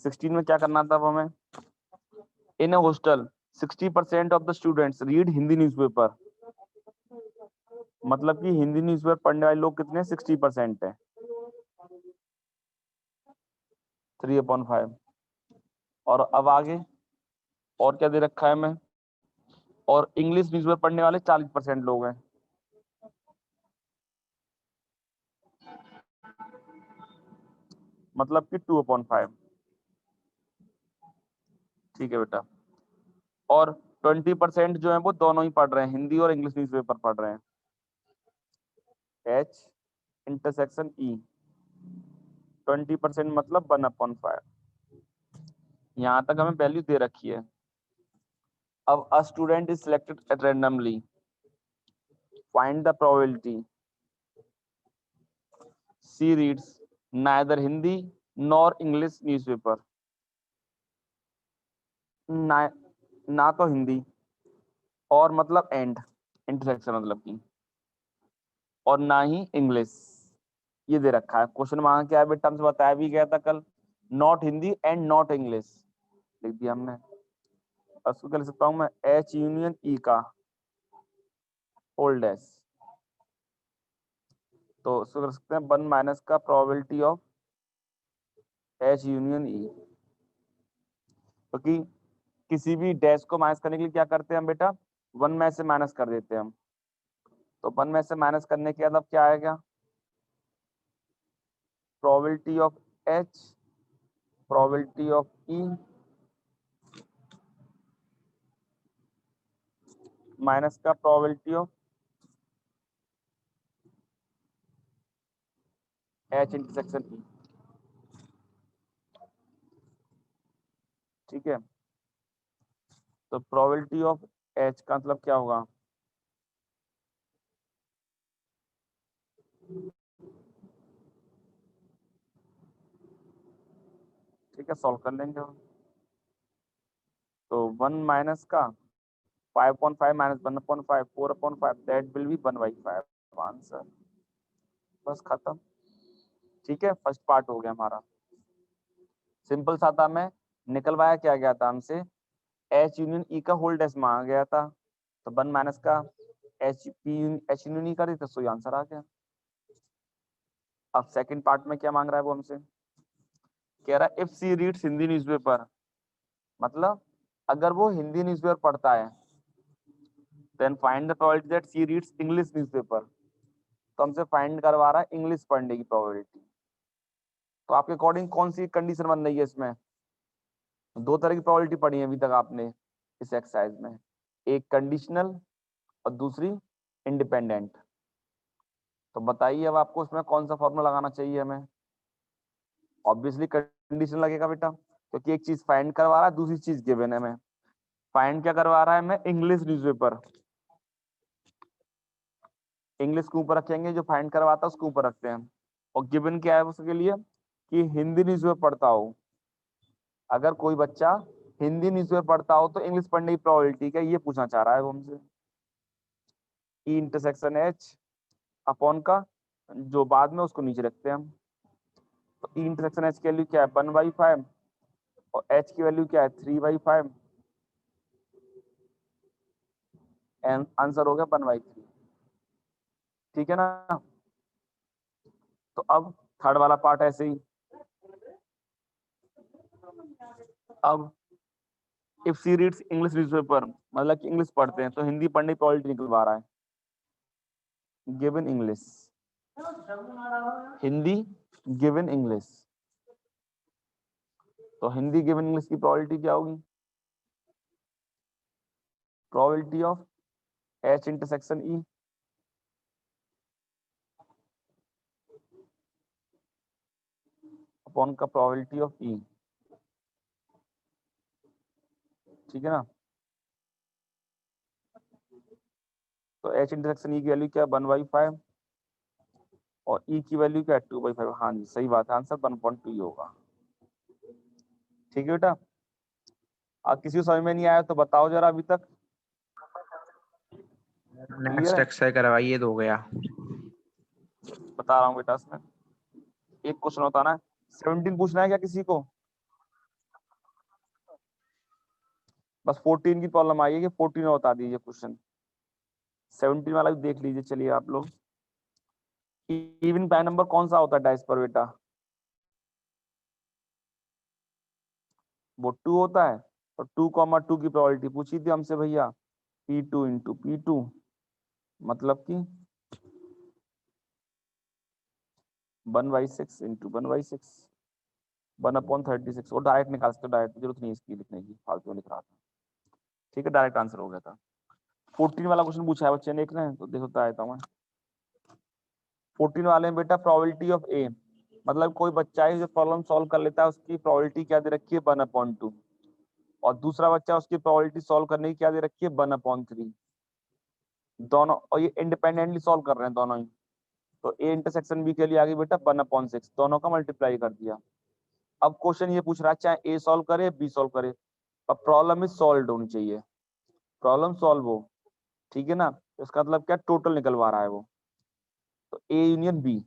16 में क्या करना था अब हमें? In a hostel 60% of the students read Hindi newspaper. मतलब कि हिंदी न्यूज़पेपर पढ़ने वाले लोग कितने? 60% है। 3/5। और अब आगे और क्या दे रखा है हमें? और इंग्लिश न्यूज़पेपर पढ़ने वाले 40% लोग हैं। मतलब कि 2/5। ठीक है बेटा। और 20% जो है वो दोनों ही पढ़ रहे हैं, हिंदी और इंग्लिश न्यूज़पेपर पढ़ रहे हैं। H इंटरसेक्शन E 20% मतलब 1/5। यहां तक हमें वैल्यू दे रखी है। अब a student is selected at randomly, find the probability. She reads neither Hindi nor English newspaper. ना तो हिंदी और मतलब एंड इंटरसेक्शन मतलब की, और ना ही इंग्लिश। ये दे रखा है। क्वेश्चन वहां क्या है बेटा? हमसे बताया भी गया था कल, not Hindi and not English लिख दिया हमने। उसको क्या लिख सकता हूँ मैं? H यूनियन E का होल डैश। तो उसको कर सकते हैं 1 माइनस का probability of H union E। क्योंकि किसी भी डैश को माइनस करने के लिए क्या करते हैं हम बेटा? 1 में से माइनस कर देते हैं हम। तो 1 में से माइनस करने के बाद अब क्या आएगा? Probability of H, probability of E minus का probability of H intersection E। ठीक है। तो प्रोबेबिलिटी ऑफ H का मतलब क्या होगा? ठीक है, सॉल्व कर लेंगे हम। तो 1 माइनस का 5/5 minus 1/5 4/5 that will be 1/5 answer. बस खत्म। ठीक है, फर्स्ट पार्ट हो गया हमारा। सिंपल सा था। मैं निकलवाया क्या गया था हमसे? H यूनियन E का होल डैश मांगा गया था। तो 1 माइनस का H यूनियन E का तो सही आंसर आ गया। अब सेकंड पार्ट में क्या मांग रहा है वो हमसे? कह रहा है if she reads Hindi newspaper, मतलब अगर वो हिंदी न्यूज़पेपर पढ़ता है, then find the probability that she reads English newspaper. तो हमसे फाइंड करवा रहा है इंग्लिश पढ़ने की प्रोबेबिलिटी। तो आपके अकॉर्डिंग कौन सी कंडीशन बन रही है इसमें? दो तरह की प्रोबेबिलिटी पढ़ी है अभी तक आपने इस एक्सरसाइज में, एक कंडीशनल और दूसरी इंडिपेंडेंट। तो बताइए अब आपको इसमें कौन सा फॉर्मूला लगाना चाहिए हमें? ऑब्वियसली कंडीशन लगेगा बेटा, क्योंकि एक चीज फाइंड करवा रहा है, दूसरी चीज गिवन है। हमें फाइंड क्या करवा रहा है? मैं इंग्लिश न्यूज़पेपर। इंग्लिश के ऊपर रखेंगे, जो फाइंड करवाता है उसके ऊपर रखते हैं। और गिवन क्या है उसके लिए? कि हिंदी न्यूज़पेपर पढ़ता हो। अगर कोई बच्चा हिंदी न्यूज़पेपर पढ़ता हो तो इंग्लिश पढ़ने की प्रोबेबिलिटी क्या, ये पूछना चाह रहा है वो हमसे। ई इंटरसेक्शन H अपॉन का जो बाद में उसको नीचे रखते हैं हम। तो ई इंटरसेक्शन H की वैल्यू क्या है? 1/5 और H की वैल्यू क्या है? 3/5। आंसर हो गया 1/3। ठीक है ना? तो अब थर्ड वाला पार्ट ऐसे ही। अब if she reads English newspaper, मतलब कि इंग्लिश पढ़ते हैं तो हिंदी पढ़ने की प्रोबेबिलिटी निकलवा रहा है। Given English, Hindi given English. तो हिंदी गिवन इंग्लिश की प्रोबेबिलिटी क्या होगी? Probability of H intersection E upon का प्रोबेबिलिटी ऑफ E। ठीक है ना? तो H इंटरसेक्शन E की वैल्यू क्या है? 1/5 और E की वैल्यू क्या है? 2/5। हाँ जी, सही बात है, आंसर 1.2 होगा। ठीक है बेटा। अब किसी को समझ में नहीं आया तो बताओ जरा अभी तक। क्लियर नेक्स्ट है? एक्सरसाइज करवाइए तो हो गया। बता रहा हूँ बेटा। इसमें एक क्वेश्चन होता है ना, 17 पूछना है क्या किसी को? बस 14 की प्रॉब्लम आई है कि 14 में बता दीजिए क्वेश्चन। 17 वाला भी देख लीजिए चलिए आप लोग। इवन प्राइम नंबर कौन सा होता है डाइस पर बेटा? वो 2 होता है। और 2,2 की प्रोबेबिलिटी पूछी थी हमसे भैया, P2 इंटू P2, मतलब कि 1/6 इंटू 1/6, 1/36। और डायरेक्ट निकाल सकते हो, डायरेक्ट जरूरत नहीं इसकी लिखने की, फालतू में लिख रहा था। ठीक है, डायरेक्ट आंसर हो गया था। 14 वाला क्वेश्चन पूछा है बच्चे ने एक ने, तो देखो बता देता हूँ मैं। 14 वाले में बेटा प्रोबेबिलिटी ऑफ ए, मतलब कोई बच्चा है जो प्रॉब्लम सॉल्व कर लेता है, उसकी प्रोबेबिलिटी क्या दे रखी है? 1/2। और दूसरा बच्चा, उसकी प्रोबेबिलिटी सॉल्व करने की क्या दे रखी है? 1/3। दोनों, और ये इंडिपेंडेंटली सॉल्व कर रहे हैं दोनों ही। तो ए इंटरसेक्शन बी के लिए आ गई बेटा 1/6, दोनों का मल्टीप्लाई कर दिया। अब क्वेश्चन ये पूछ रहा है चाहे ए सॉल्व करे बी सॉल्व करे, अब प्रॉब्लम इज सॉल्व होनी चाहिए। प्रॉब्लम सॉल्व हो, ठीक है ना, तो इसका मतलब क्या? टोटल निकलवा रहा है वो। तो ए यूनियन बी,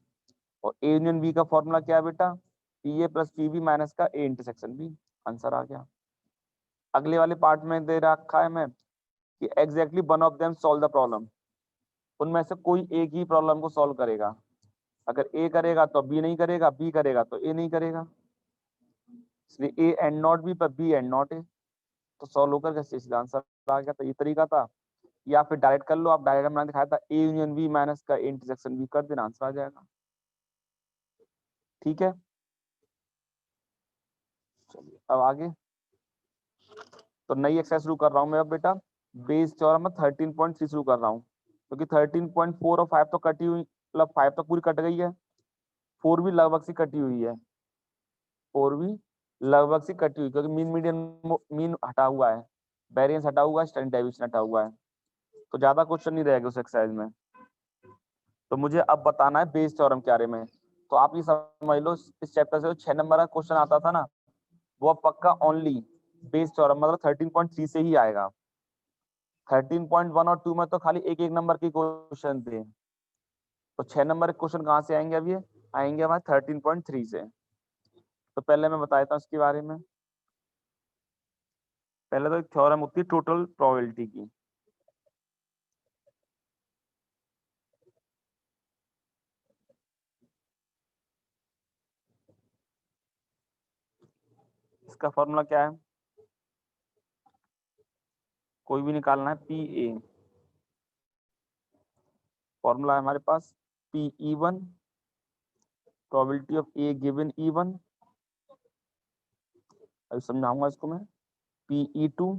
और ए यूनियन बी का फॉर्मूला क्या है बेटा? P A plus P B minus का ए इंटरसेक्शन बी। आंसर आ गया। अगले वाले पार्ट में दे रखा है मैं कि exactly one of them solve the problem, उनमें से कोई एक ही प्रॉब्लम को सॉल्व करेगा। अगर ए करेगा तो बी नहीं करेगा, बी करेगा तो ए नहीं करेगा, इसलिए ए एंड नॉट बी पर बी एंड नॉट ए। तो सॉल्व होकर कैसे सीधा आंसर आ गया। तो ये तरीका था, या फिर डायरेक्ट कर लो आप। डायरेक्ट मैंने दिखाया था ए यूनियन बी माइनस का ए इंटरसेक्शन बी, कर देना आंसर आ जाएगा। ठीक है, चलिए अब आगे। तो नई एक्सरसाइज शुरू कर रहा हूँ मैं अब बेटा। बेस थ्योरम में 13.3 शुरू कर रहा हूँ, क्योंकि 13.4 और 5 तो कटी हुई, मतलब 5 तो पूरी कट गई है, 4 भी लगभग सी कटी हुई है। 4 भी लगभग सी कटी हुई, क्योंकि मीन मीडियन मीन हटा हुआ है, वेरिएंस हटा हुआ है, स्टैंडर्ड डेविएशन हटा हुआ है। तो ज्यादा क्वेश्चन नहीं रहेगा उस एक्सरसाइज में। तो मुझे अब बताना है बेस थ्योरम के बारे में। तो आप ये समझ लो, इस चैप्टर से 6 नंबर का क्वेश्चन आता था ना, वो अब पक्का ओनली बेस थ्योरम मतलब 13.3 से ही आएगा। 13.1 और 2 में तो खाली एक एक नंबर के क्वेश्चन थे। तो 6 नंबर के क्वेश्चन कहाँ से आएंगे? अब ये आएंगे हमारे 13.3 से। तो पहले मैं बता देता हूँ इसके बारे में। पहले तो एक थ्योरम होती है टोटल प्रोबेबिलिटी की। इसका फॉर्मूला क्या है? कोई भी निकालना है, पी ए। फॉर्मूला है हमारे पास P E one, probability of A given E one. अभी समझाऊंगा इसको मैं। पी ई टू,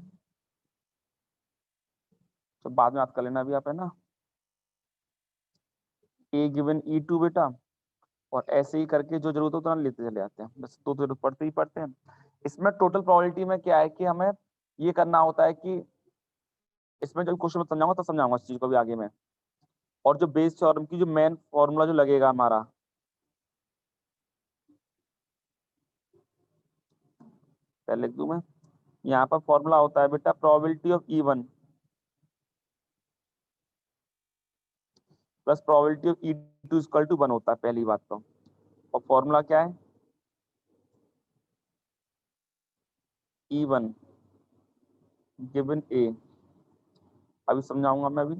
तो बाद में याद कर लेना, अभी आप है ना। ए गिवन ई टू बेटा, और ऐसे ही करके जो जरूरत होता है लेते चले जाते हैं, बस दो जरूरत पड़ते ही पड़ते हैं। इसमें टोटल प्रोबेबिलिटी में क्या है कि हमें ये करना होता है कि इसमें जब क्वेश्चन में समझाऊंगा तो समझाऊंगा इस चीज को भी आगे में। और जो बेस थ्योरम की जो मेन फॉर्मूला जो लगेगा हमारा, पहले लिख दूं मैं। यहाँ पर फॉर्मूला होता है बेटा probability of E one plus probability of E two equal to 1 होता है, पहली बात तो। और फॉर्मूला क्या है? ई वन गिवन ए। अभी समझाऊंगा मैं, अभी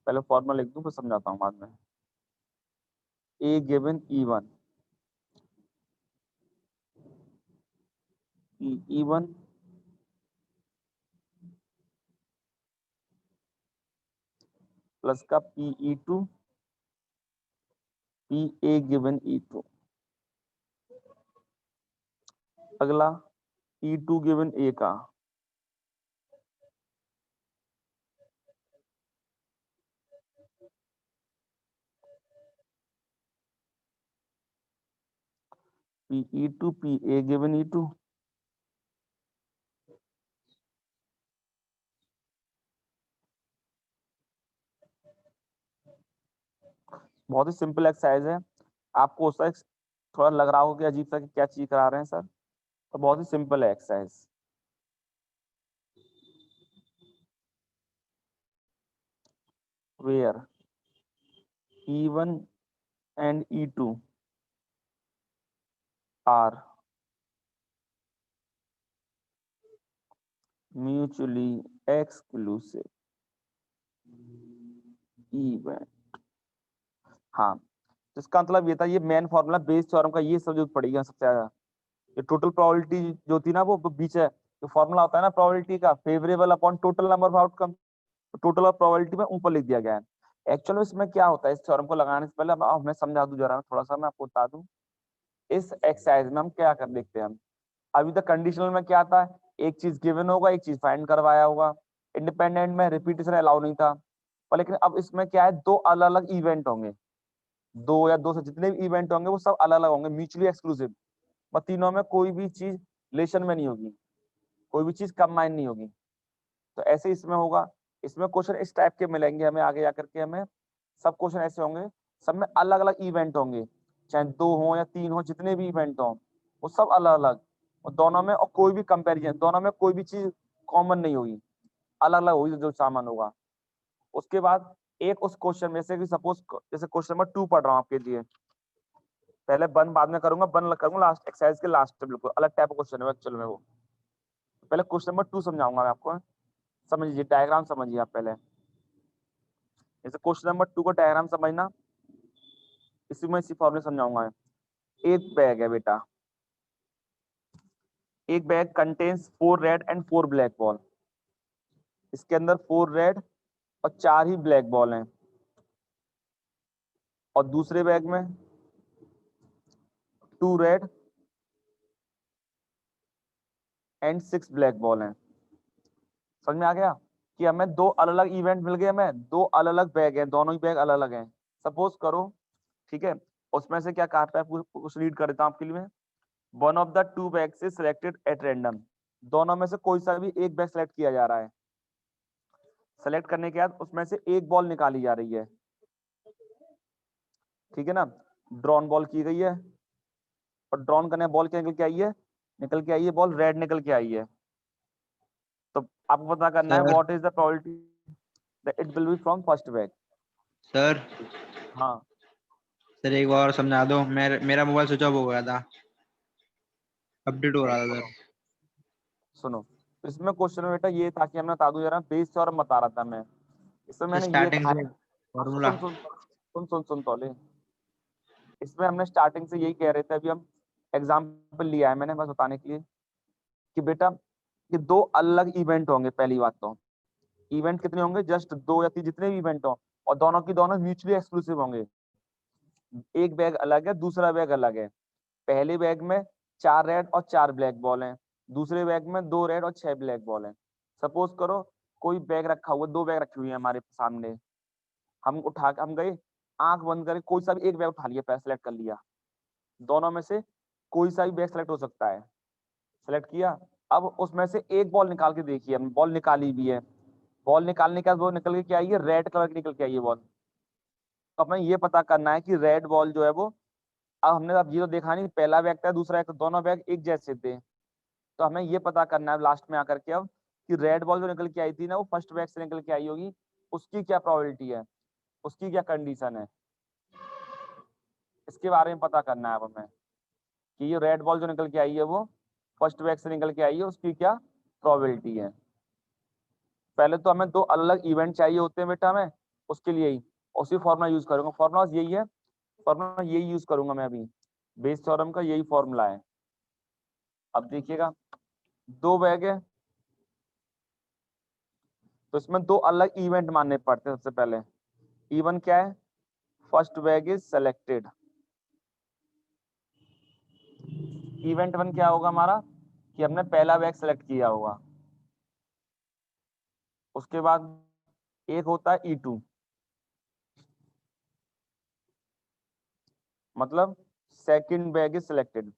पहले फॉर्मूला लिख दूं फिर समझाता हूँ बाद में। A given E one, E one plus का P E two, P A given E two. अगला ई टू गिवन ए का, P E two P A given E two. बहुत ही सिंपल एक्सरसाइज है। आपको उसका थोड़ा लग रहा होगा कि अजीब सा कि क्या चीज करा रहे हैं सर, तो बहुत ही सिंपल है exercise. Where E one and E two are mutually exclusive event. हाँ, तो इसका मतलब ये था, ये मेन फॉर्मूला बेस थ्योरम का ये सब जरूरत पड़ेगी सबसे ज्यादा। ये टोटल प्रोबेबिलिटी जो थी ना वो बीच है, जो फॉर्मूला होता है ना प्रोबेबिलिटी का, favourable upon total number of outcome, तो टोटल ऑफ प्रोबेबिलिटी में ऊपर लिख दिया गया है। एक्चुअली इसमें क्या होता है, इस थ्योरम को लगाने से पहले मैं समझा दूं जरा, थोड़ा सा मैं आपको बता दूं। इस एक्सरसाइज में हम क्या कर देखते हैं हम, अभी तक कंडीशनल में क्या था, एक चीज गिवन होगा, एक चीज फाइंड करवाया होगा, इंडिपेंडेंट में रिपीटेशन अलाउ नहीं था। पर लेकिन अब इसमें क्या है, दो अलग अलग इवेंट होंगे, दो या दो से जितने भी इवेंट होंगे वो सब अलग अलग होंगे, म्यूचुअली एक्सक्लूसिव, और तीनों में कोई भी चीज रिलेशन में नहीं होगी, कोई भी चीज कंबाइन नहीं होगी। तो ऐसे इसमें होगा, इसमें क्वेश्चन इस टाइप के मिलेंगे हमें आगे जाकर के, हमें सब क्वेश्चन ऐसे होंगे, सब में अलग अलग इवेंट होंगे, चाहे दो हो या तीन हो, जितने भी इवेंट हो वो सब अलग अलग, और दोनों में और कोई भी कंपैरिजन, दोनों में कोई भी चीज कॉमन नहीं होगी, अलग अलग होगी जो सामान होगा। उसके बाद एक उस क्वेश्चन में से, सपोज जैसे क्वेश्चन नंबर 2 पढ़ रहा हूँ आपके लिए, पहले बन बाद में करूंगा, बन करूंगा लास्ट एक्सरसाइज के लास्ट, बिल्कुल अलग टाइप का क्वेश्चन है एक्चुअल में वो। पहले क्वेश्चन नंबर 2 समझाऊंगा मैं आपको, समझिए डायग्राम समझिए आप पहले। जैसे क्वेश्चन नंबर 2 को डायग्राम समझना, इसी में इसी फॉर्मूले समझाऊंगा। एक बैग है बेटा, एक bag contains 4 red and 4 black ball, इसके अंदर 4 रेड और 4 ही ब्लैक बॉल हैं, और दूसरे बैग में 2 रेड एंड 6 ब्लैक बॉल हैं। समझ में आ गया कि हमें दो अलग अलग इवेंट मिल गए, हमें दो अलग अलग बैग हैं, दोनों ही बैग अलग अलग हैं। सपोज करो, ठीक है, उसमें से क्या कहता है, कुछ रीड कर देता हूं आपके लिए। One of the two bags is selected at random, दोनों में से कोई सा भी एक बैग सेलेक्ट किया जा रहा है। सेलेक्ट करने के बाद उसमें से एक बॉल निकाली जा रही है, ठीक है ना, ड्रॉन बॉल की गई है, और ड्रॉन करने बॉल क्या निकल के आई है, निकल के आई है बॉल रेड निकल के आई है। तो आपको पता करना है sir what is the probability that it will be from first bag. Sir हाँ सर एक बार और समझा दो, मेरा मोबाइल स्विच ऑफ हो गया था, अपडेट हो रहा था सर। सुनो, तो इसमें क्वेश्चन में बेटा ये था कि हमने बता दूं जरा, बेस थ्योरम बता रहा था मैं, इसमें सर मैंने ये स्टार्टिंग कहा है, से फॉर्मूला। सुन सुन सुन सुन सुन तौले, इसमें हमने स्टार्टिंग से यही कह रहे थे, अभी हम एग्जाम्पल लिया है मैंने बस बताने के लिए कि बेटा ये दो अलग इवेंट होंगे। पहली बात तो इवेंट कितने होंगे, जस्ट दो या तीन, जितने भी इवेंट हो, और दोनों की दोनों म्यूचुअली एक्सक्लूसिव होंगे। एक बैग अलग है, दूसरा बैग अलग है। पहले बैग में 4 रेड और 4 ब्लैक बॉल हैं, दूसरे बैग में 2 रेड और 6 ब्लैक बॉल हैं। सपोज करो कोई बैग रखा हुआ, दो बैग रखी हुई है हमारे सामने, हम उठा हम गए, आंख बंद करके कोई सा भी एक बैग उठा लिया, पैर सेलेक्ट कर लिया, दोनों में से कोई सा भी बैग सेलेक्ट हो सकता है, सेलेक्ट किया। अब उसमें से एक बॉल निकाल के देखिए, हमने बॉल निकाली भी है, बॉल निकालने के बाद वो निकल के क्या आई है, रेड कलर की निकल के आई है बॉल। तो हमें ये पता करना है कि रेड बॉल जो है वो, अब हमने अब ये तो देखा नहीं पहला बैग था दूसरा बैग, दोनों बैग एक जैसे थे, तो हमें ये पता करना है लास्ट में आकर के अब कि रेड बॉल जो निकल के आई थी ना, वो फर्स्ट बैग से निकल के आई होगी, उसकी क्या प्रोबेबिलिटी है, उसकी क्या कंडीशन है, इसके बारे में पता करना है अब हमें कि ये रेड बॉल जो निकल के आई है वो फर्स्ट बैग से निकल के आई है, उसकी क्या प्रोबेबिलिटी है। पहले तो हमें दो अलग इवेंट चाहिए होते हैं बेटा, हमें उसके लिए ही उसी फॉर्मूला यूज करूंगा, फॉर्मूला यही है, फॉर्मूला यही यूज करूंगा मैं अभी, बेस थ्योरम का यही फॉर्मूला है। अब देखिएगा, दो बैग है तो इसमें दो अलग इवेंट मानने पड़ते हैं। सबसे पहले इवेंट क्या है, first bag is selected, event one क्या होगा हमारा कि हमने पहला बैग सेलेक्ट किया होगा। उसके बाद एक होता है E2, मतलब सेकंड बैग इज सिलेक्टेड,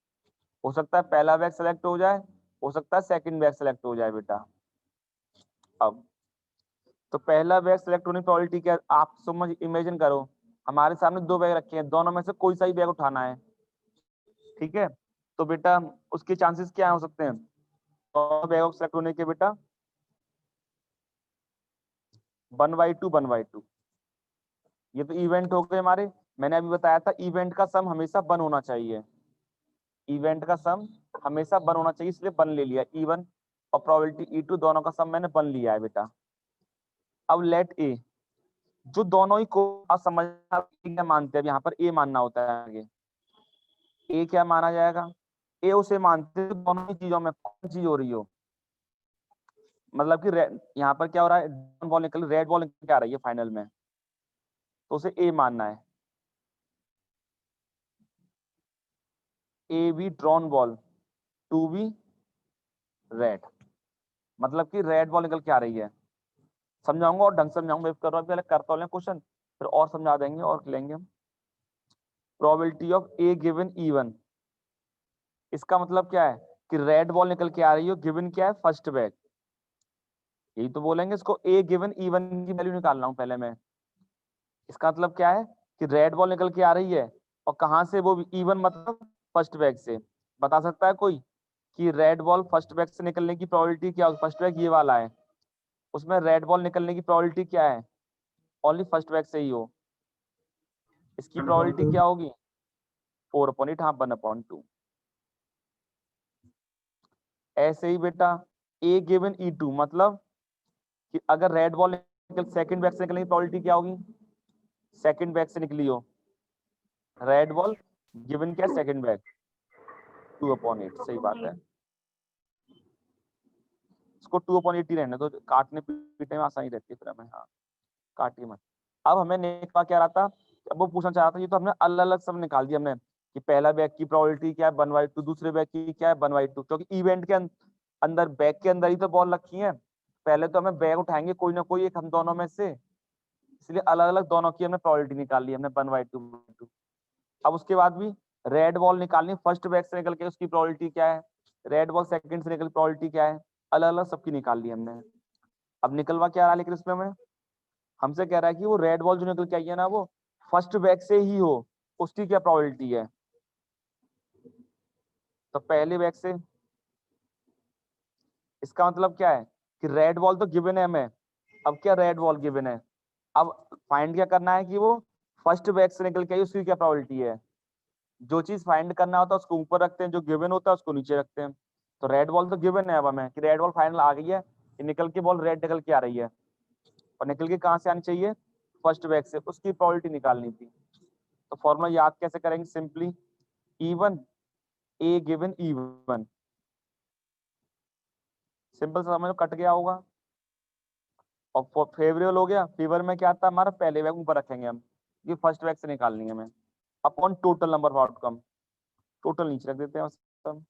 हो सकता है पहला बैग सेलेक्ट हो जाए, हो सकता है सेकंड बैग सेलेक्ट हो जाए बेटा। अब तो पहला बैग सेलेक्ट होने की प्रोबेबिलिटी क्या है? आप समझ इमेजिन करो, हमारे सामने दो बैग रखे हैं, दोनों में से कोई सा ही बैग उठाना है, ठीक है, तो बेटा उसके चांसेस क्या हो सकते हैं, दोनों बैग सेलेक्ट होने के बेटा 1/2 1/2। ये तो इवेंट हो गए हमारे, मैंने अभी बताया था इवेंट का सम हमेशा 1 होना चाहिए, इवेंट का सम हमेशा 1 होना चाहिए, इसलिए 1 ले लिया, E1 और प्रोबेबिलिटी E2 दोनों का सम मैंने 1 लिया है बेटा। अब लेट ए, जो दोनों ही को आप समझना क्या मानते हैं, यहाँ पर ए मानना होता है आगे। ए क्या माना जाएगा, ए उसे मानते हैं दोनों ही चीजों में कौन चीज हो रही हो, मतलब कि यहाँ पर क्या हो रहा है, बॉल निकल रेड बॉल निकल के आ रही है फाइनल में, तो उसे ए मानना है। A be drawn ball to be red, मतलब कि रेड बॉल निकल के आ रही है। समझाऊंगा और ढंग से समझाऊंगा, कर रहा हूँ पहले करता हूँ क्वेश्चन, फिर और समझा देंगे और लेंगे हम। Probability of A given even, इसका मतलब क्या है कि रेड बॉल निकल के आ रही हो, गिवन क्या है फर्स्ट बैग, यही तो बोलेंगे इसको। ए गिवन इवन की वैल्यू निकाल रहा हूं पहले मैं, इसका मतलब क्या है कि रेड बॉल निकल के आ रही है और कहां से, वो इवन मतलब फर्स्ट बैग से। बता सकता है कोई कि रेड बॉल फर्स्ट बैग से निकलने की प्रोबेबिलिटी क्या होगी, फर्स्ट बैग ये वाला है, उसमें रेड बॉल निकलने की प्रोबेबिलिटी क्या है, ओनली फर्स्ट बैग से ही हो, इसकी प्रोबेबिलिटी क्या होगी 4/8, हाँ 1/2। ऐसे ही बेटा ए गिवन E2 मतलब कि अगर red ball nickel second bag से निकलने की प्रोबेबिलिटी क्या होगी, सेकंड बैग से निकली हो रेड बॉल, गिवन क्या सेकंड बैग 2/8, सही बात है। इसको 2/8 ही रहने तो काटने पीटने में आसानी रहती है फिर हमें, हाँ काटिए मत। अब हमें निकला क्या रहा था, अब वो पूछना चाह रहा था, ये तो हमने अलग अलग सब निकाल दिया हमने कि पहला बैग की प्रोबेबिलिटी क्या है 1/2, दूसरे बैग की क्या है 1/2, क्योंकि इवेंट के अंदर बैग के अंदर ही तो बॉल रखी है, पहले तो हमें बैग उठाएंगे कोई ना कोई एक हम दोनों में से, इसलिए अलग अलग दोनों की हमने प्रोबेबिलिटी निकाल ली हमने 1/2। अब उसके बाद भी रेड बॉल निकालनी, फर्स्ट बैग से निकल के उसकी प्रोबेबिलिटी क्या है, रेड बॉल सेकंड से निकल प्रोबेबिलिटी क्या है, अलग अलग सबकी निकाल ली हमने। अब निकलवा क्या रहा लेकिन इसमें हमें, हमसे कह रहा है कि वो रेड बॉल जो निकल के आई है ना वो फर्स्ट बैग से ही हो, उसकी क्या प्रोबेबिलिटी है, तो पहले बैग से, इसका मतलब क्या है कि रेड बॉल तो गिवन है हमें, अब क्या रेड बॉल गिवन है, अब फाइंड क्या करना है कि वो फर्स्ट बैग से निकल के आई उसकी क्या प्रोबेबिलिटी है। जो चीज फाइंड करना होता है उसको ऊपर रखते हैं, जो गिवन होता है उसको नीचे रखते हैं। तो रेड बॉल तो गिवन है अब हमें कि रेड बॉल फाइनल आ गई है, कि निकल के बॉल रेड निकल के आ रही है, और निकल के कहां से आनी चाहिए फर्स्ट बैग से, उसकी प्रोबेबिलिटी निकालनी थी। तो फॉर्मूला याद कैसे करेंगे, simply even a given even, simple सा समझो, कट गया होगा। और फेवरेबल हो गया, फेवर में क्या आता है हमारा, पहले बैग ऊपर रखेंगे हम, ये फर्स्ट बैग से निकालनी है हमें, upon total number of outcome, total नीचे रख देते हैं बस हम।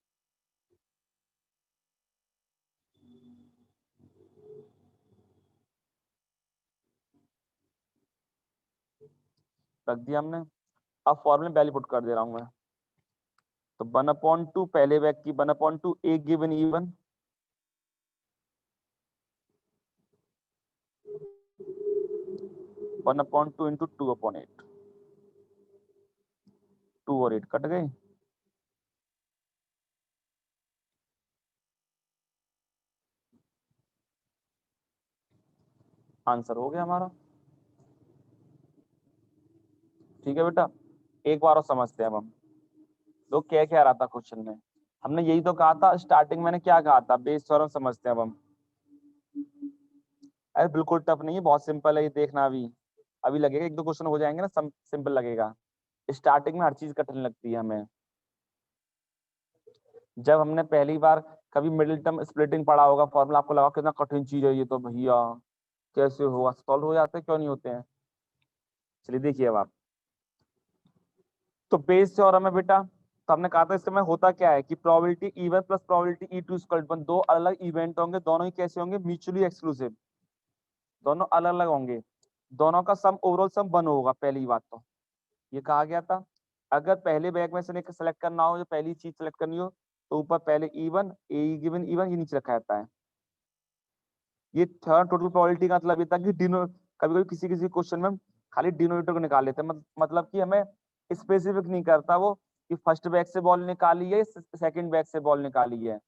रख दिया हमने। अब फॉर्मूले वैल्यू पुट कर दे रहा हूं मैं, तो 1/2 पहले बैग की 1/2 ए गिवन इवन, 1/2 इंटू 2/8, 2 और 8 कट गए, आंसर हो गया हमारा। ठीक है बेटा, एक बार और समझते हैं अब हम, लोग क्या क्या रहा था क्वेश्चन में, हमने यही तो कहा था स्टार्टिंग, मैंने क्या कहा था, बेस थ्योरम समझते हैं अब हम। अरे बिल्कुल टफ नहीं है, बहुत सिंपल है, ये देखना अभी लगेगा, एक दो क्वेश्चन हो जाएंगे ना सिंपल लगेगा, स्टार्टिंग में हर चीज कठिन लगती है हमें। जब हमने पहली बार कभी मिडिल टर्म स्प्लिटिंग पढ़ा होगा, फॉर्मूला आपको लगा कितना कठिन चीज है ये, तो भैया कैसे हुआ, सॉल्व हो जाते हैं क्यों नहीं होते हैं। चलिए देखिए अब आप, तो बेस थ्योरम है बेटा, तो हमने कहा था इस समय होता क्या है कि probability E1 plus probability E2 equal to 1, दो अलग अलग इवेंट होंगे, दोनों ही कैसे होंगे, म्यूचुअली एक्सक्लूसिव, दोनों अलग अलग होंगे, दोनों का सम ओवरऑल सम 1 होगा, पहली बात तो ये कहा गया था। अगर पहले बैग में से सेलेक्ट करना हो, जो पहली चीज सेलेक्ट करनी हो, तो ऊपर पहले E1 ए गिवन E1 ये नीचे रखा जाता है। ये थर्ड टोटल प्रोबेबिलिटी का मतलब ये था कि डिनो, कभी कभी किसी किसी क्वेश्चन में हम खाली डिनोमिनेटर को निकाल लेते हैं, मतलब कि हमें स्पेसिफिक नहीं करता वो कि फर्स्ट बैग से बॉल निकाली है, सेकंड बैग से बॉल निकाली है,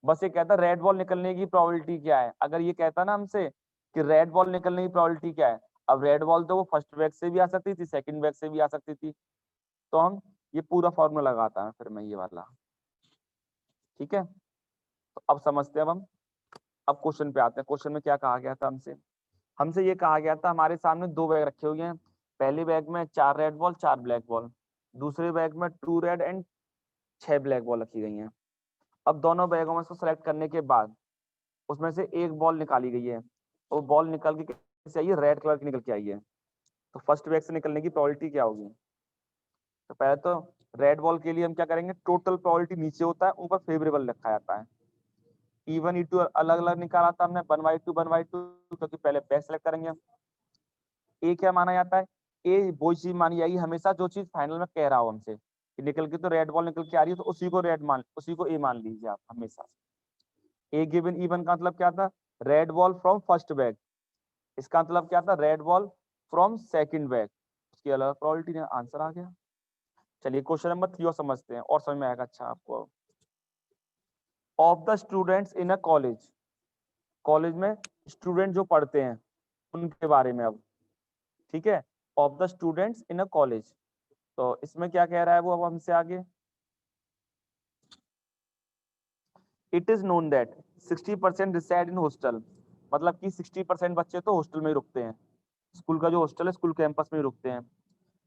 बस ये कहता रेड बॉल निकलने की प्रोबेबिलिटी क्या है। अगर ये कहता ना हमसे कि रेड बॉल निकलने की प्रोबेबिलिटी क्या है, अब रेड बॉल तो वो फर्स्ट बैग से भी आ सकती थी, सेकंड बैग से भी आ सकती थी, तो हम ये पूरा फॉर्मूला लगाता है फिर मैं ये वाला। ठीक है, तो अब समझते हैं अब हम अब क्वेश्चन पे आते हैं। क्वेश्चन में क्या कहा गया था हमसे? हमसे ये कहा गया था हमारे सामने 2 बैग रखे हुए हैं। पहले बैग में 4 रेड बॉल 4 ब्लैक बॉल, दूसरे बैग में 2 रेड एंड 6 ब्लैक बॉल रखी गई हैं। अब दोनों बैगों में से सेलेक्ट करने के बाद उसमें से एक बॉल निकाली गई है। वो बॉल निकल के कैसे आई है? रेड कलर की निकल के आई है। तो फर्स्ट बैग से निकलने की प्रोबेबिलिटी क्या होगी? तो पहले तो रेड बॉल के लिए हम क्या करेंगे? टोटल प्रोबेबिलिटी नीचे होता है, ऊपर फेवरेबल रखा जाता है। E1 E2 अलग अलग निकाला था हमने, 1/2 1/2, क्योंकि पहले बैग सेलेक्ट करेंगे हम। ए क्या माना जाता है? ए वो चीज मानी जाएगी हमेशा जो चीज फाइनल में कह रहा हो हमसे कि निकल के तो रेड बॉल निकल के आ रही है, तो उसी को ए मान लीजिए आप हमेशा। ए गिवन E1 का मतलब क्या था? Red ball from first bag. इसका मतलब क्या था? Red ball from second bag. उसकी अलग प्रोबेबिलिटी, आंसर आ गया। चलिए क्वेश्चन नंबर 3 और समझते हैं, और समझ में आएगा अच्छा आपको। Of the students in a college, college में स्टूडेंट जो पढ़ते हैं उनके बारे में अब, ठीक है। Of the students in a college, तो इसमें क्या कह रहा है वो अब हमसे आगे? It is known that 60% reside in hostel, मतलब कि 60% बच्चे तो हॉस्टल में ही रुकते हैं। स्कूल का जो हॉस्टल है स्कूल कैंपस में ही रुकते हैं।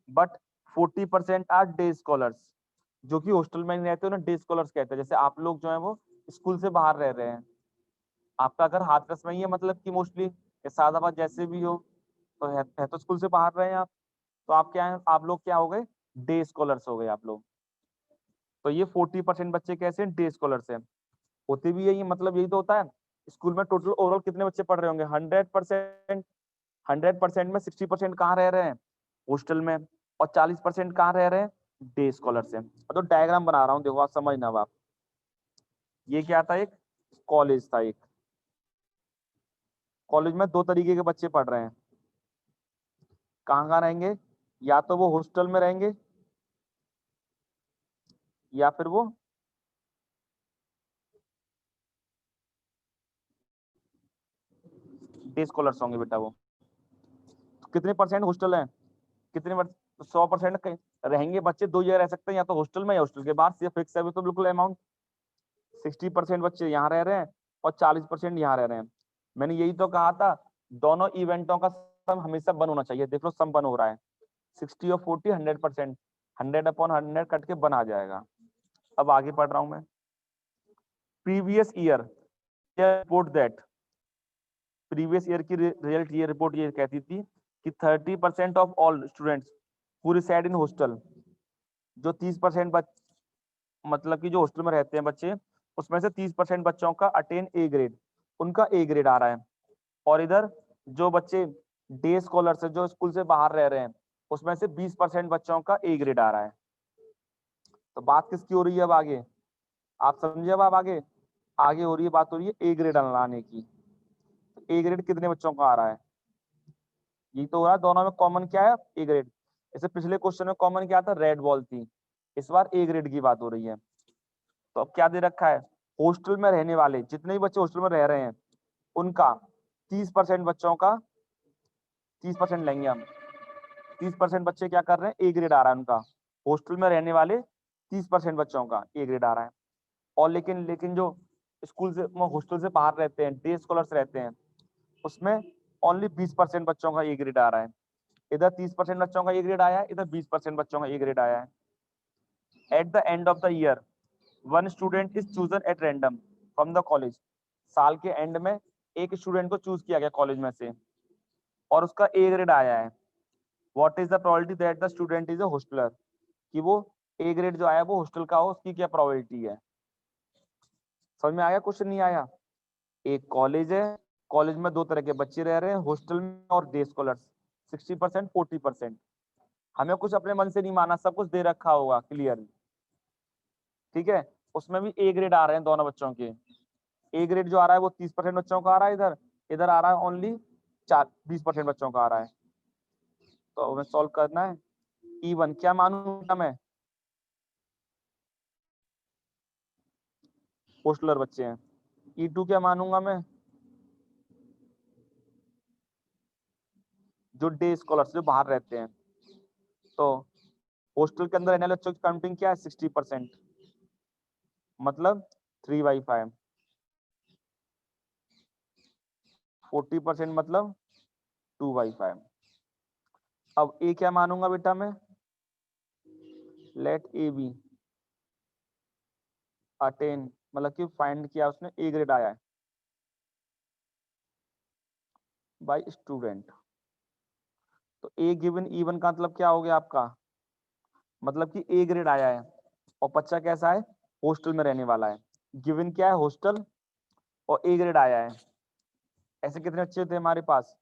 बट 40% आर डे स्कॉलर्स, जो कि हॉस्टल में नहीं रहते उन्हें डे स्कॉलर्स कहते हैं। जैसे आप लोग जो है वो स्कूल से बाहर रह रहे हैं, आपका घर हाथरस में ही है, मतलब कि मोस्टली सादाबाद जैसे भी हो, तो है तो स्कूल से बाहर रहे हैं आप, तो आप क्या है? आप लोग क्या हो गए? डे स्कॉलर्स हो गए आप लोग। तो ये 40% बच्चे कैसे हैं? डे स्कॉलर्स हैं। होते भी यही, मतलब यही तो होता है। स्कूल में टोटल ओवरऑल कितने बच्चे पढ़ रहे होंगे? 100%। 100% में 60% कहाँ रह रहे हैं? हॉस्टल में। और 40% कहाँ रह रहे हैं? डे स्कॉलर से। तो डायग्राम बना रहा हूँ, देखो आप समझना। अब आप, ये क्या था? एक कॉलेज था। एक कॉलेज में 2 तरीके के बच्चे पढ़ रहे हैं। कहाँ कहाँ रहेंगे? या तो वो हॉस्टल में रहेंगे, या फिर वो डे स्कॉलर्स होंगे बेटा। वो तो कितने परसेंट हॉस्टल है? कितने 100% रहेंगे बच्चे। 2 जगह रह सकते हैं, या तो हॉस्टल में या हॉस्टल के बाहर। सिर्फ फिक्स है तो बिल्कुल अमाउंट। 60% बच्चे यहाँ रह रहे हैं और 40% यहाँ रह रहे हैं। मैंने यही तो कहा था, दोनों इवेंटों का सम हमेशा वन होना चाहिए। देख लो सम वन हो रहा है। 60 और 40 100%, 100/100 कट के बन आ जाएगा। अब आगे पढ़ रहा हूं मैं। Previous year report that, previous year की रिजल्ट ये रिपोर्ट ये कहती थी कि 30% of all students who reside in hostel, जो 30% मतलब कि जो हॉस्टल में रहते हैं बच्चे, उसमें से 30% बच्चों का अटेन ए ग्रेड, उनका ए ग्रेड आ रहा है। और इधर जो बच्चे डे स्कॉलर्स है, जो स्कूल से बाहर रह रहे हैं, उसमें से 20% बच्चों का ए ग्रेड आ रहा है। तो बात किसकी हो रही है अब आगे? आप समझिए। अब आप आगे आगे हो रही है, बात हो रही है ए ग्रेड लाने की। ए ग्रेड कितने बच्चों का आ रहा है? ये तो हो रहा है, दोनों में कॉमन क्या है? A grade. जैसे पिछले क्वेश्चन में कॉमन क्या था? रेड बॉल थी। इस बार ए ग्रेड की बात हो रही है। तो अब क्या दे रखा है? हॉस्टल में रहने वाले जितने भी बच्चे हॉस्टल में रह रहे हैं, उनका 30% बच्चों का, 30% लेंगे हम। 30% बच्चे क्या कर रहे हैं? ए ग्रेड आ रहा है उनका। हॉस्टल में रहने वाले 30% बच्चों का ए ग्रेड आ रहा है। और लेकिन लेकिन जो स्कूल से हॉस्टल से बाहर रहते हैं, डे स्कॉलर्स रहते हैं, उसमें ओनली 20% बच्चों का ए ग्रेड आ रहा है। इधर 30% बच्चों का ए ग्रेड आया है, इधर 20% बच्चों का ए ग्रेड आया है। At the end of the year one student is chosen at random from the college, साल के एंड में एक स्टूडेंट को चूज किया गया कॉलेज में से, और उसका ए ग्रेड आया है। What is the probability that the student is a hosteller, कि वो ए ग्रेड जो आया वो हॉस्टल का हो, उसकी क्या प्रोबेबिलिटी है? समझ में आया? क्वेश्चन नहीं आया? एक कॉलेज है, कॉलेज में 2 तरह के बच्चे रह रहे हैं, हॉस्टल में और डे स्कॉलर्स। 60% 40%। हमें कुछ अपने मन से नहीं माना, सब कुछ दे रखा होगा क्लियर, ठीक है। उसमें भी ए ग्रेड आ रहे हैं दोनों बच्चों के। ए ग्रेड जो आ रहा है वो 30% बच्चों का आ रहा है, इधर इधर आ रहा है ओनली 20% बच्चों का आ रहा है। तो हमें सॉल्व करना है। E1 क्या मानूंगा मैं? हॉस्टलर बच्चे हैं। E2 क्या मानूंगा मैं? जो डे स्कॉलर्स जो बाहर रहते हैं। तो हॉस्टल के अंदर रहने वाले बच्चों की काउंटिंग क्या है? 60%, मतलब 3/5। 40% मतलब 2/5। अब ए क्या मानूंगा बेटा मैं, लेट ए बी अटेन, मतलब कि फाइंड किया उसने, ए ग्रेड आया है बाय स्टूडेंट। तो ए गिवन E1 का मतलब क्या हो गया आपका, मतलब कि ए ग्रेड आया है और बच्चा कैसा है, हॉस्टल में रहने वाला है। गिवन क्या है, हॉस्टल, और ए ग्रेड आया है। ऐसे कितने बच्चे थे हमारे पास,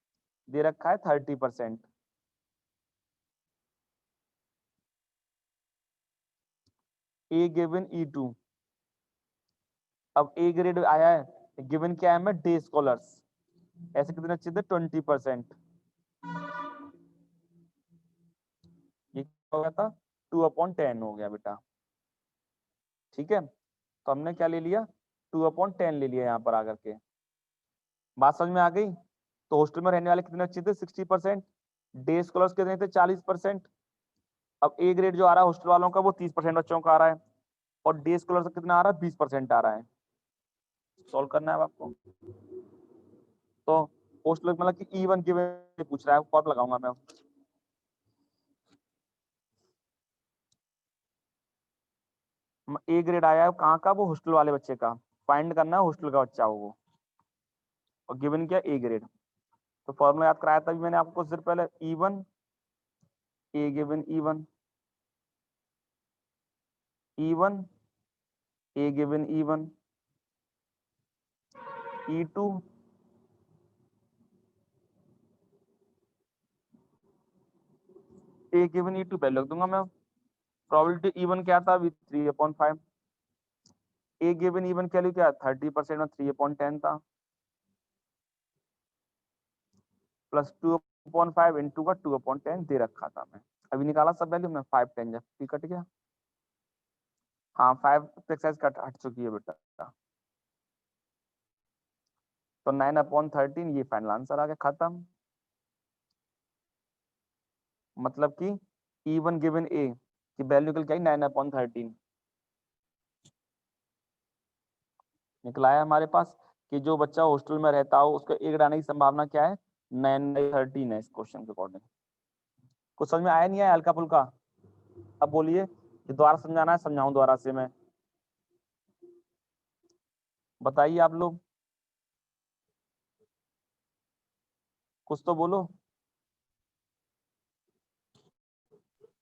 दे रखा है 30%। ए गिवन E2, अब ए ग्रेड आया है, गिवन क्या है मैं, डे स्कॉलर्स, ऐसे कितने बच्चे थे 20%। ये क्या हो गया था, 2/10 हो गया बेटा। ठीक है, तो हमने क्या ले लिया, 2/10 ले लिया यहाँ पर आकर के। बात समझ में आ गई। तो हॉस्टल में रहने वाले कितने बच्चे थे, 60%। डे स्कॉलर्स कितने थे, 40%। अब ए ग्रेड जो आ रहा है हॉस्टल वालों का वो 30% बच्चों का आ रहा है, और डे स्कॉलर से कितना आ रहा है, 20% आ रहा है। सॉल्व करना है आपको। तो हॉस्टल मतलब कि E1 गिवन पूछ रहा है, फॉर्म लगाऊंगा मैं। ए ग्रेड आया है कहाँ का, वो हॉस्टल वाले बच्चे का, फाइंड करना है हॉस्टल का बच्चा हो वो, और गिवन क्या, ए ग्रेड। तो फॉर्मूला याद कराया था मैंने आपको कुछ देर पहले, E1 ए गिवन E1, E1 ए गिवन E1, E2 ए गिवन E2 पहले लिख दूंगा मैं। प्रोबेबिलिटी E1 क्या था अभी, 3/5। ए गिवन E1 क्या लिखा, क्या 30% और 3/10 था, प्लस 2/5 इंटू का 2/10 दे रखा था मैं। अभी निकाला सब वैल्यू में, 5 10 जब कट गया। हाँ 5 एक्सरसाइज कट हट चुकी है बेटा। तो 9/13 ये फाइनल आंसर आ गया, खत्म। मतलब कि E1 गिवन ए की वैल्यू कल क्या है, 9/13 निकला है हमारे पास। कि जो बच्चा हॉस्टल में रहता हो उसका एक आने की संभावना क्या है, 9/13 है इस क्वेश्चन के अकॉर्डिंग। कुछ समझ में आया नहीं आया, हल्का फुल्का। अब बोलिए कि दोबारा समझाना है, समझाऊं दोबारा से मैं, बताइए आप लोग, कुछ तो बोलो।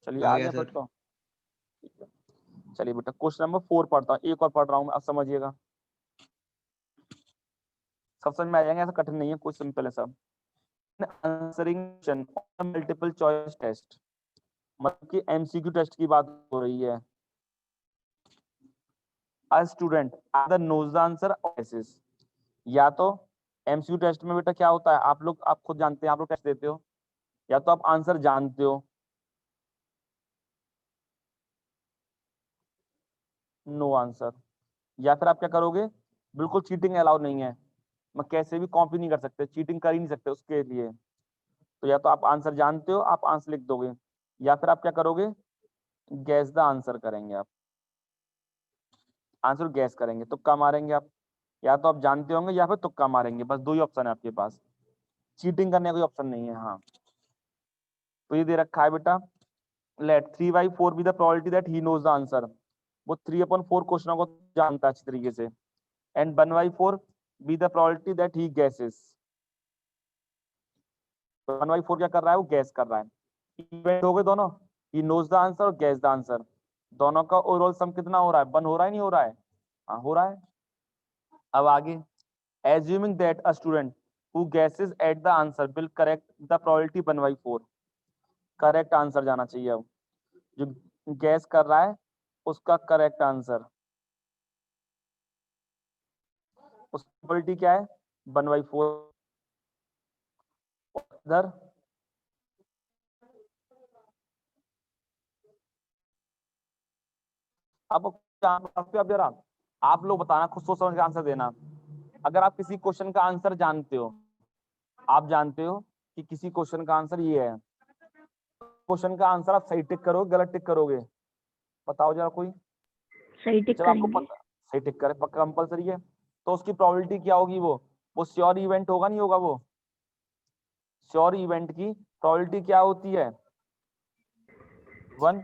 चलिए आ आ गया गया फिर सर। तो। चलिए बेटा क्वेश्चन नंबर 4 पढ़ता हूँ, एक और पढ़ रहा हूँ, अब समझिएगा, सब समझ में आ जाएंगे, ऐसा कठिन नहीं है, कुछ सिंपल है सब। आंसरिंग मल्टीपल चॉइस टेस्ट, मतलब कि एमसीक्यू टेस्ट की बात हो रही है। A student either knows the answer और guesses। या तो एमसीक्यू टेस्ट में बेटा क्या होता है, आप लोग आप खुद जानते हैं, आप लोग टेस्ट देते हो, या तो आप आंसर जानते हो, नो आंसर, या फिर आप क्या करोगे, बिल्कुल चीटिंग अलाउड नहीं है, मैं कैसे भी कॉपी नहीं कर सकते, चीटिंग कर ही नहीं सकते उसके लिए। तो या तो आप आंसर जानते हो, आप आंसर लिख दोगे, या फिर आप क्या करोगे, गैस द आंसर करेंगे आप, आंसर गैस करेंगे, तुक्का मारेंगे आप। या तो आप जानते होंगे या फिर तुक्का मारेंगे, बस दो ही ऑप्शन है आपके पास, चीटिंग करने का कोई ऑप्शन नहीं है। हाँ तो ये दे रखा है बेटा, let 3/4 be the probability that he knows the answer. वो 3/4 क्वेश्चनों को जानता है अच्छी तरीके से। And 1/4 be the probability that he guesses. 1/4 क्या कर रहा है, वो गैस कर रहा है। इवेंट हो गए दोनों, ही नोज द आंसर और गैस द आंसर, दोनों का ओवरऑल सम कितना हो रहा है, 1 हो रहा है नहीं हो रहा है, हाँ हो रहा है। अब आगे, assuming that a student who guesses at the answer will correct the probability 1/4, correct answer जाना चाहिए। अब जो गैस कर रहा है उसका करेक्ट आंसर, उस प्रोबेबिलिटी क्या है, 1/4। इधर अब अब जरा आप लोग बताना, खुद सोच समझ के आंसर देना। अगर आप किसी क्वेश्चन का आंसर जानते हो, आप जानते हो कि किसी क्वेश्चन का आंसर ये है, क्वेश्चन का आंसर आप सही टिक करोगे गलत टिक करोगे, बताओ जरा कोई। सही टिक जब आपको करेंगे। पता, सही टिक करे पक्का कंपलसरी है, तो उसकी प्रोबेबिलिटी क्या होगी, वो वो श्योर इवेंट होगा नहीं होगा? वो श्योर इवेंट की प्रोबेबिलिटी क्या होती है? 1।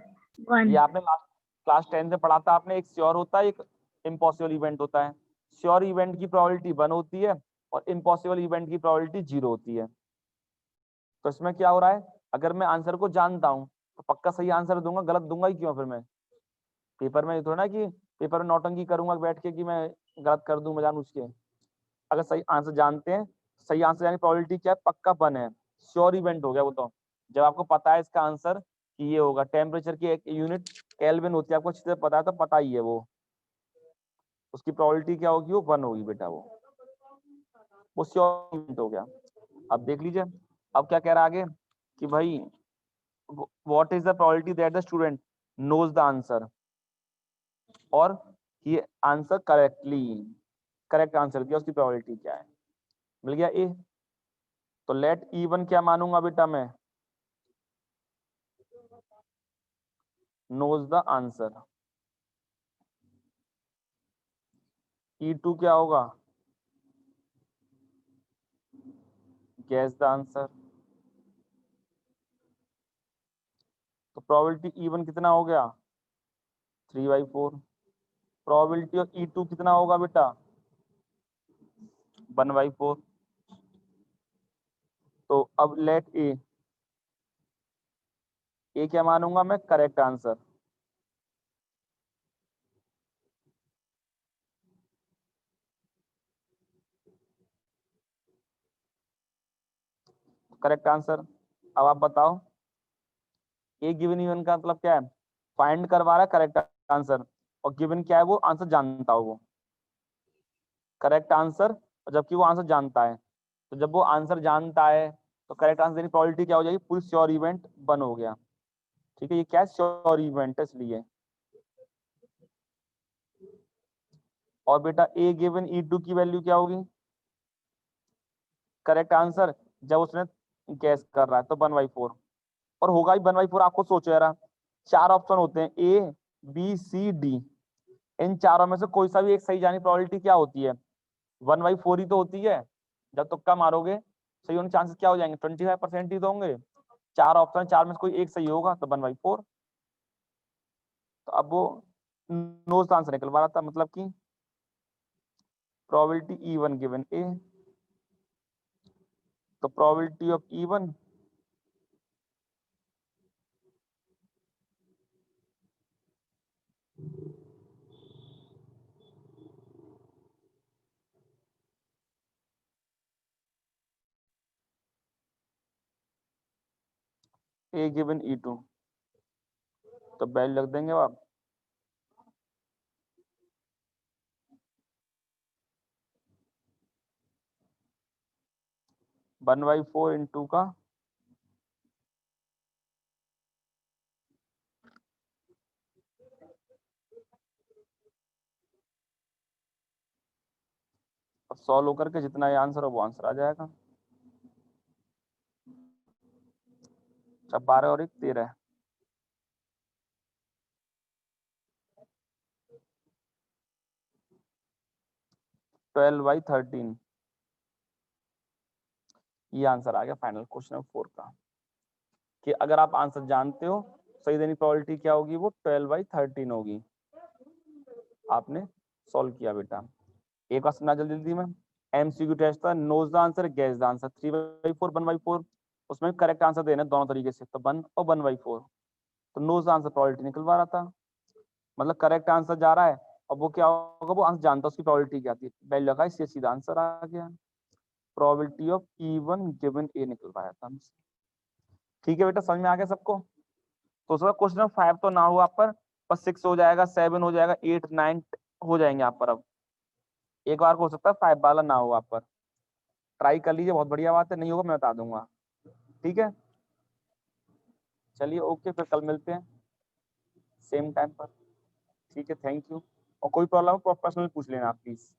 1। ये आपने क्लास 10 में पढ़ा था आपने, एक श्योर होता है, एक इम्पॉसिबल इवेंट होता है। श्योर इवेंट की प्रोबेबिलिटी 1 होती है और इम्पॉसिबल इवेंट की प्रोबेबिलिटी 0 होती है। तो इसमें क्या हो रहा है, अगर मैं आंसर को जानता हूं तो पक्का सही आंसर दूंगा, गलत दूंगा ही क्यों? फिर मैं पेपर में थोड़ा ना कि पेपर में नौटंकी करूंगा बैठ के कि मैं गलत कर दूं जानबूझ के। अगर सही आंसर जानते हैं, सही आंसर यानी प्रोबेबिलिटी क्या है? पक्का 1 है, श्योर इवेंट हो गया वो। तो जब आपको पता है इसका आंसर कि ये होगा, टेम्परेचर की एक यूनिट केल्विन होती है, आपको अच्छी तरह पता है, तो पता ही है वो, उसकी प्रोबेबिलिटी क्या होगी? वो 1 होगी बेटा, वो श्योर इवेंट हो गया। अब देख लीजिए, अब क्या कह रहा है आगे कि भाई what is the probability that the student knows the answer और he answer correctly, correct answer दिया, उसकी प्रोबेबिलिटी क्या है? मिल गया ए। तो लेट E1 क्या मानूंगा बेटा मैं? Knows the answer. E2 क्या होगा? Guess the answer. तो प्रोबेबिलिटी E1 कितना हो गया? 3/4। प्रोबेबिलिटी ऑफ E2 कितना होगा बेटा? 1/4। तो अब लेट ए क्या मानूंगा मैं? Correct answer. Correct answer. अब आप बताओ, ए गिवन इवन का मतलब क्या है? फाइंड करवा रहा है करेक्ट आंसर, और गिवन क्या है? वो आंसर जानता हो, वो करेक्ट आंसर। और जबकि वो आंसर जानता है, तो जब वो आंसर जानता है तो करेक्ट आंसर देने की प्रोबेबिलिटी क्या हो जाएगी? फुल श्योर इवेंट 1 हो गया। ठीक है, ये क्या श्योर इवेंट है इसलिए। और बेटा ए गिवन E2 की वैल्यू क्या होगी? करेक्ट आंसर जब उसने गैस कर रहा है तो 1/4, और होगा ही 1/4। आपको सोचो यार, 4 ऑप्शन होते हैं, ए बी सी डी, इन चारों में से कोई सा भी एक सही जाने की प्रोबेबिलिटी क्या होती है? 1/4 ही तो होती है। जब तुक्का मारोगे सही होने चांसेस क्या हो जाएंगे? 25% ही तो होंगे। 4 ऑप्शन, 4 में से कोई एक सही होगा तो 1/4। तो अब वो नोज आंसर निकलवा रहा था, मतलब कि प्रोबेबिलिटी E1 गिवन ए, तो probability of E1 A given E2, तो वैल्यू रख देंगे आप। वन बाई फोर इंटू का सॉल्व होकर के जितना ये आंसर हो वो आंसर आ जाएगा। 12 और 1 13, 12/13, ये आंसर आ गया फाइनल क्वेश्चन नंबर 4 का। कि अगर आप आंसर जानते हो, सही देने की प्रोबेबिलिटी क्या होगी? वो 12/13 होगी। आपने सॉल्व किया बेटा। एक बार समझा जल्दी जल्दी में, MCQ टेस्ट था, knows the answer guess the answer, 3/4 1/4, उसमें करेक्ट आंसर देना दोनों तरीके से, तो 1 और 1/4। तो नोज द आंसर प्रोबेबिलिटी निकलवा रहा था, मतलब करेक्ट आंसर जा रहा है और वो क्या होगा? वो आंसर जानता है, उसकी प्रोबेबिलिटी क्या आती है? वैल्यू का, इससे सीधा आंसर आ गया। प्रोबेबिलिटी ऑफ E1 गिवन ए निकलवाया था हमसे। ठीक है बेटा, समझ में आ गया सबको? तो उसका क्वेश्चन नंबर 5 तो ना हो आप पर 6 हो जाएगा, 7 हो जाएगा, 8 9 हो जाएंगे आप पर। अब एक बार को हो सकता है 5 वाला ना हो आप पर, ट्राई कर लीजिए, बहुत बढ़िया बात है। नहीं होगा मैं बता दूंगा। ठीक है, चलिए ओके, फिर कल मिलते हैं सेम टाइम पर। ठीक है, थैंक यू। और कोई प्रॉब्लम हो पर्सनल पूछ लेना आप प्लीज।